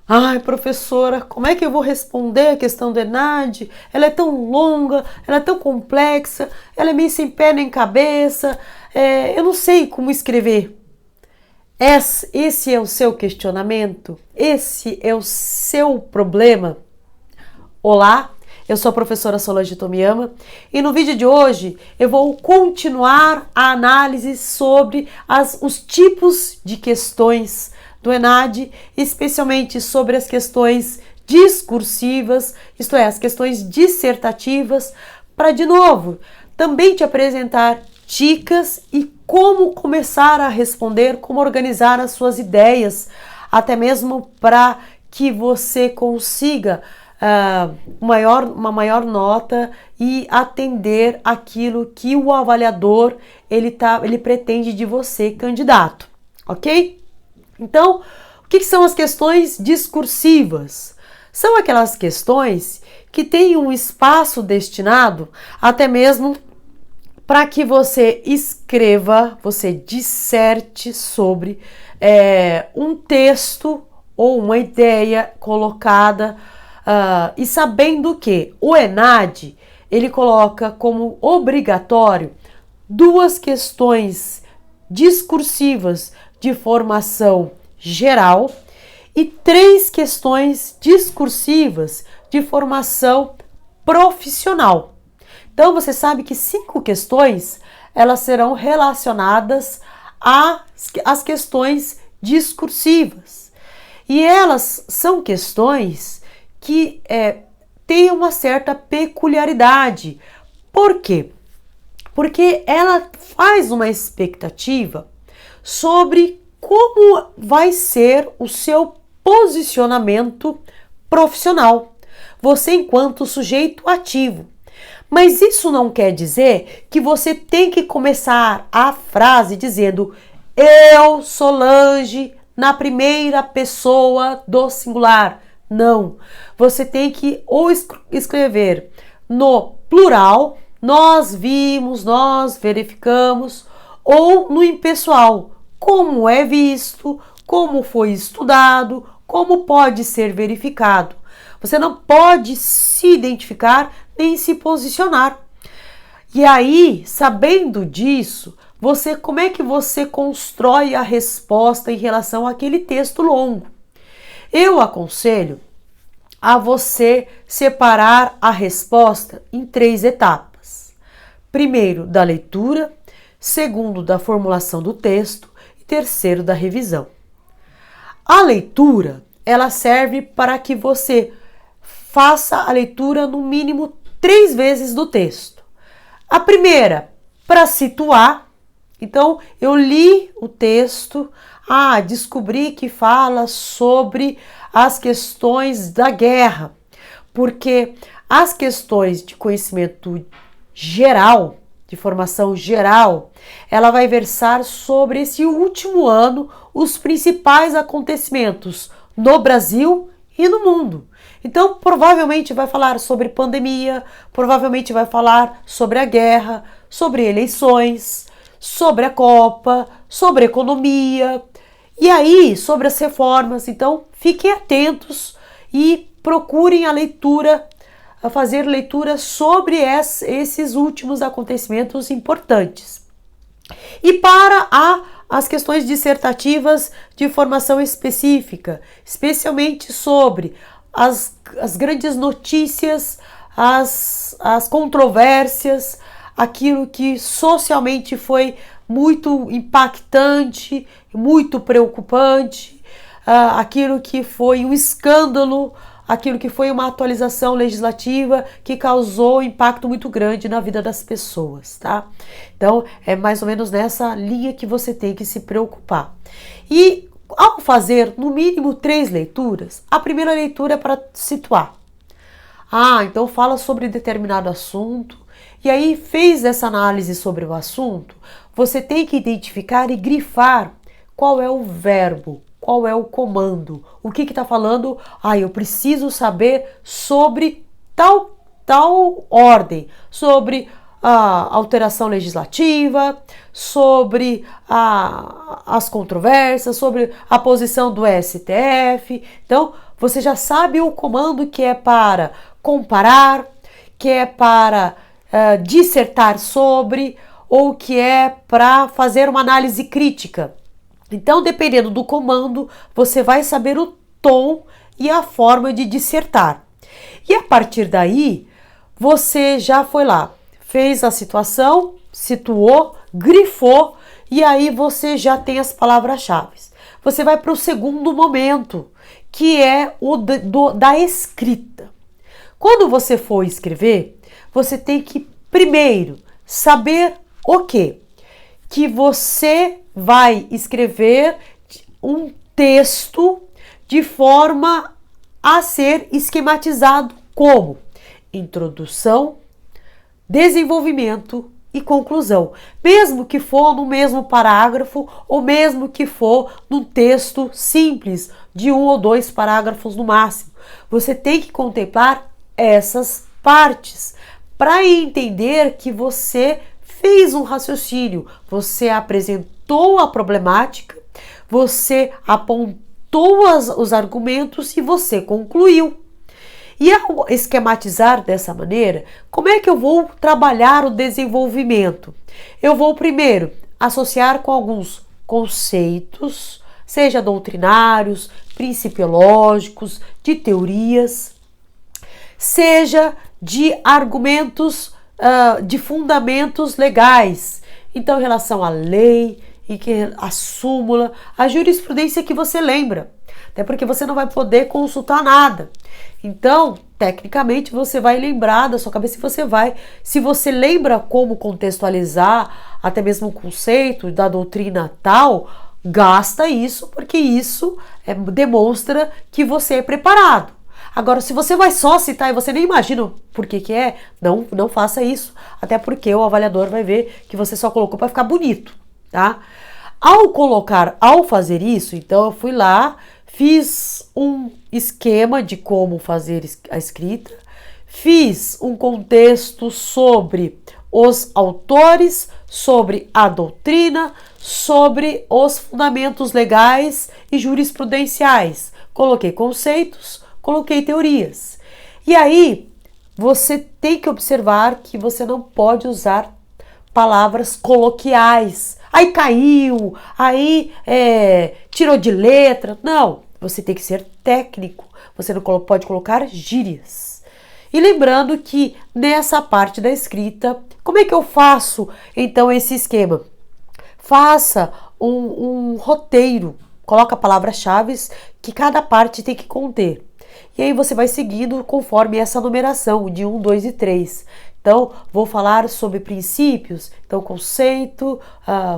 Ai, professora, como é que eu vou responder a questão do ENAD? Ela é tão longa, ela é tão complexa, ela é meio sem pé nem cabeça, eu não sei como escrever. Esse é o seu questionamento? Esse é o seu problema? Olá, eu sou a professora Solange Tomiyama e no vídeo de hoje eu vou continuar a análise sobre os tipos de questões do ENAD, especialmente sobre as questões discursivas, isto é, as questões dissertativas, para de novo também te apresentar dicas e como começar a responder, como organizar as suas ideias, até mesmo para que você consiga uma maior nota e atender aquilo que o avaliador ele pretende de você, candidato, ok? Então, o que são as questões discursivas? São aquelas questões que têm um espaço destinado até mesmo para que você escreva, você disserte sobre um texto ou uma ideia colocada e sabendo que o ENAD ele coloca como obrigatório duas questões discursivas de formação geral e 3 questões discursivas de formação profissional. Então você sabe que 5 questões elas serão relacionadas às questões discursivas. E elas são questões que têm uma certa peculiaridade. Por quê? Porque ela faz uma expectativa sobre como vai ser o seu posicionamento profissional, você enquanto sujeito ativo. Mas isso não quer dizer que você tem que começar a frase dizendo eu, Solange, na primeira pessoa do singular. Não. Você tem que ou escrever no plural, nós vimos, nós verificamos, ou no impessoal, como é visto, como foi estudado, como pode ser verificado. Você não pode se identificar nem se posicionar. E aí, sabendo disso, como é que você constrói a resposta em relação àquele texto longo? Eu aconselho a você separar a resposta em 3 etapas. Primeiro, da leitura, segundo, da formulação do texto e terceiro, da revisão. A leitura, ela serve para que você faça a leitura no mínimo 3 vezes do texto. A primeira, para situar. Então, eu li o texto, descobri que fala sobre as questões da guerra, porque as questões de conhecimento geral, de formação geral, ela vai versar sobre esse último ano, os principais acontecimentos no Brasil e no mundo. Então, provavelmente vai falar sobre pandemia, provavelmente vai falar sobre a guerra, sobre eleições, sobre a Copa, sobre economia, e aí sobre as reformas. Então, fiquem atentos e procurem fazer leitura sobre esses últimos acontecimentos importantes. E para as questões dissertativas de formação específica, especialmente sobre as grandes notícias, as controvérsias, aquilo que socialmente foi muito impactante, muito preocupante, aquilo que foi um escândalo, aquilo que foi uma atualização legislativa que causou um impacto muito grande na vida das pessoas, tá? Então, é mais ou menos nessa linha que você tem que se preocupar. E ao fazer no mínimo 3 leituras, a primeira leitura é para situar. Então fala sobre determinado assunto, e aí fez essa análise sobre o assunto, você tem que identificar e grifar qual é o verbo, qual é o comando, o que está falando. Eu preciso saber sobre tal ordem, sobre a alteração legislativa, sobre as controvérsias, sobre a posição do STF. Então, você já sabe o comando que é para comparar, que é para dissertar sobre, ou que é para fazer uma análise crítica. Então, dependendo do comando, você vai saber o tom e a forma de dissertar. E a partir daí, você já foi lá, fez a situação, situou, grifou, e aí você já tem as palavras-chave. Você vai para o segundo momento, que é o da escrita. Quando você for escrever, você tem que primeiro saber o quê? Que você vai escrever um texto de forma a ser esquematizado como introdução, desenvolvimento e conclusão. Mesmo que for no mesmo parágrafo ou mesmo que for num texto simples de 1 ou 2 parágrafos no máximo. Você tem que contemplar essas partes para entender que você fez um raciocínio, você apresentou a problemática, você apontou os argumentos e você concluiu. E ao esquematizar dessa maneira, como é que eu vou trabalhar o desenvolvimento? Eu vou primeiro associar com alguns conceitos, seja doutrinários, principiológicos, de teorias, seja de argumentos, de fundamentos legais. Então, em relação à lei, a súmula, a jurisprudência que você lembra. Até porque você não vai poder consultar nada. Então, tecnicamente, você vai lembrar da sua cabeça, se você lembra como contextualizar até mesmo o conceito da doutrina tal, gasta isso, porque isso demonstra que você é preparado. Agora, se você vai só citar e você nem imagina por que é, não faça isso, até porque o avaliador vai ver que você só colocou para ficar bonito, tá? Ao fazer isso, então eu fui lá, fiz um esquema de como fazer a escrita, fiz um contexto sobre os autores, sobre a doutrina, sobre os fundamentos legais e jurisprudenciais. Coloquei conceitos, coloquei teorias. E aí, você tem que observar que você não pode usar palavras coloquiais. Aí caiu, aí tirou de letra. Não, você tem que ser técnico. Você não pode colocar gírias. E lembrando que nessa parte da escrita, como é que eu faço então esse esquema? Faça um roteiro. Coloca palavras-chave que cada parte tem que conter. E aí você vai seguindo conforme essa numeração de 1, 2 e 3. Então, vou falar sobre princípios, então conceito,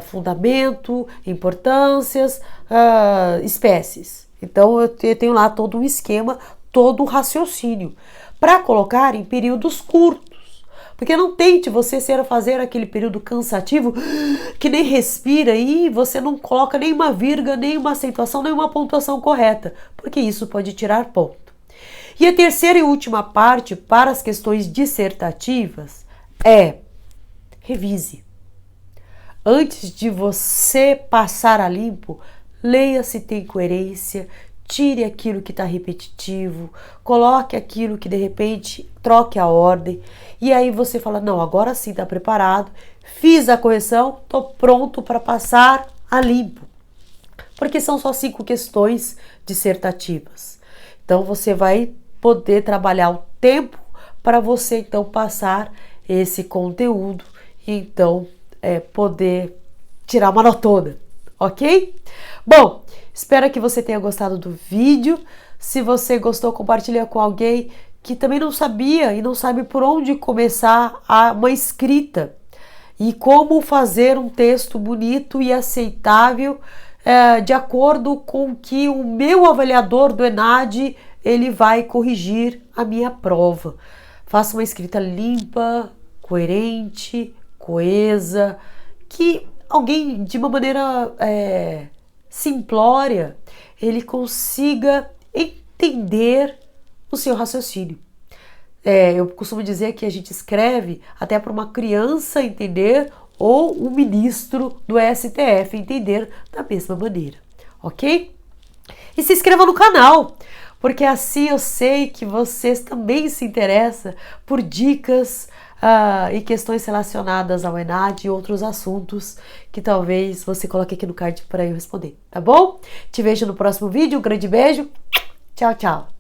fundamento, importâncias, espécies. Então, eu tenho lá todo um esquema, todo um raciocínio, para colocar em períodos curtos. Porque não tente você fazer aquele período cansativo, que nem respira e você não coloca nenhuma vírgula, nenhuma acentuação, nenhuma pontuação correta, porque isso pode tirar ponto. E a terceira e última parte para as questões dissertativas é revise. Antes de você passar a limpo, leia se tem coerência, tire aquilo que está repetitivo, coloque aquilo que de repente troque a ordem e aí você fala, não, agora sim está preparado, fiz a correção, estou pronto para passar a limpo. Porque são só 5 questões dissertativas. Então você vai poder trabalhar o tempo para você então passar esse conteúdo e então poder tirar uma notona, ok? Bom, espero que você tenha gostado do vídeo. Se você gostou, compartilha com alguém que também não sabia e não sabe por onde começar uma escrita e como fazer um texto bonito e aceitável de acordo com que o meu avaliador do ENAD ele vai corrigir a minha prova. Faça uma escrita limpa, coerente, coesa, que alguém de uma maneira simplória ele consiga entender o seu raciocínio. Eu costumo dizer que a gente escreve até para uma criança entender ou um ministro do STF entender da mesma maneira, ok? E se inscreva no canal, porque assim eu sei que vocês também se interessam por dicas e questões relacionadas ao ENAD e outros assuntos que talvez você coloque aqui no card para eu responder, tá bom? Te vejo no próximo vídeo, um grande beijo, tchau, tchau!